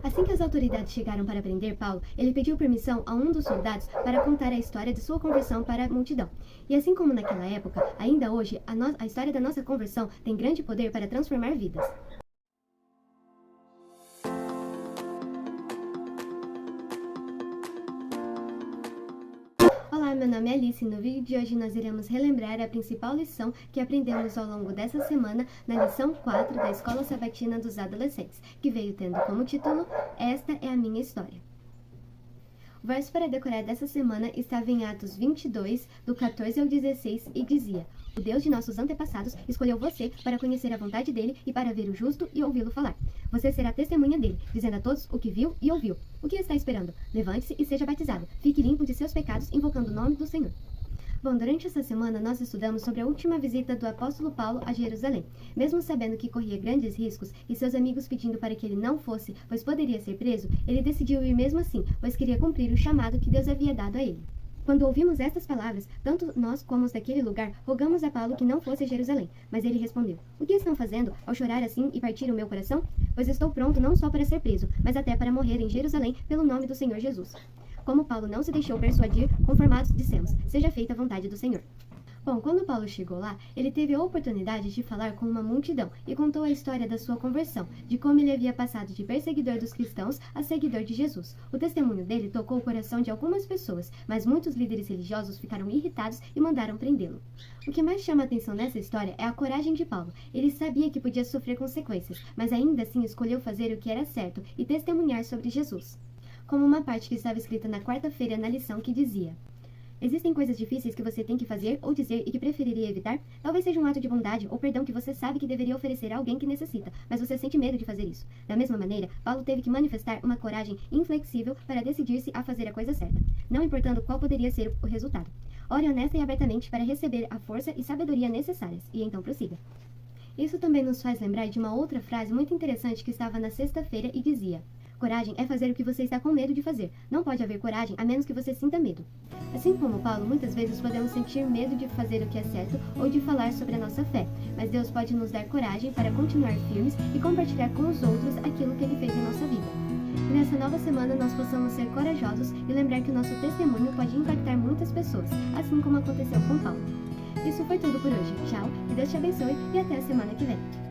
Assim que as autoridades chegaram para prender Paulo, ele pediu permissão a um dos soldados para contar a história de sua conversão para a multidão. E assim como naquela época, ainda hoje, a história da nossa conversão tem grande poder para transformar vidas. Olá, meu nome é Alice e no vídeo de hoje nós iremos relembrar a principal lição que aprendemos ao longo dessa semana na lição 4 da Escola Sabatina dos Adolescentes, que veio tendo como título Esta é a Minha História. O verso para decorar dessa semana estava em Atos 22, do 14 ao 16, e dizia: O Deus de nossos antepassados escolheu você para conhecer a vontade dele e para ver o justo e ouvi-lo falar. Você será testemunha dele, dizendo a todos o que viu e ouviu. O que está esperando? Levante-se e seja batizado. Fique limpo de seus pecados, invocando o nome do Senhor. Bom, durante essa semana nós estudamos sobre a última visita do apóstolo Paulo a Jerusalém. Mesmo sabendo que corria grandes riscos e seus amigos pedindo para que ele não fosse, pois poderia ser preso, ele decidiu ir mesmo assim, pois queria cumprir o chamado que Deus havia dado a ele. Quando ouvimos estas palavras, tanto nós como os daquele lugar rogamos a Paulo que não fosse a Jerusalém. Mas ele respondeu: O que estão fazendo ao chorar assim e partir o meu coração? Pois estou pronto não só para ser preso, mas até para morrer em Jerusalém pelo nome do Senhor Jesus. Como Paulo não se deixou persuadir, conformados dissemos: Seja feita a vontade do Senhor. Bom, quando Paulo chegou lá, ele teve a oportunidade de falar com uma multidão e contou a história da sua conversão, de como ele havia passado de perseguidor dos cristãos a seguidor de Jesus. O testemunho dele tocou o coração de algumas pessoas, mas muitos líderes religiosos ficaram irritados e mandaram prendê-lo. O que mais chama a atenção nessa história é a coragem de Paulo. Ele sabia que podia sofrer consequências, mas ainda assim escolheu fazer o que era certo e testemunhar sobre Jesus. Como uma parte que estava escrita na quarta-feira na lição que dizia: Existem coisas difíceis que você tem que fazer ou dizer e que preferiria evitar? Talvez seja um ato de bondade ou perdão que você sabe que deveria oferecer a alguém que necessita, mas você sente medo de fazer isso. Da mesma maneira, Paulo teve que manifestar uma coragem inflexível para decidir-se a fazer a coisa certa, não importando qual poderia ser o resultado. Ore honesta e abertamente para receber a força e sabedoria necessárias, e então prossiga. Isso também nos faz lembrar de uma outra frase muito interessante que estava na sexta-feira e dizia: Coragem é fazer o que você está com medo de fazer. Não pode haver coragem a menos que você sinta medo. Assim como Paulo, muitas vezes podemos sentir medo de fazer o que é certo ou de falar sobre a nossa fé, mas Deus pode nos dar coragem para continuar firmes e compartilhar com os outros aquilo que Ele fez em nossa vida. E nessa nova semana nós possamos ser corajosos e lembrar que o nosso testemunho pode impactar muitas pessoas, assim como aconteceu com Paulo. Isso foi tudo por hoje. Tchau, que Deus te abençoe e até a semana que vem.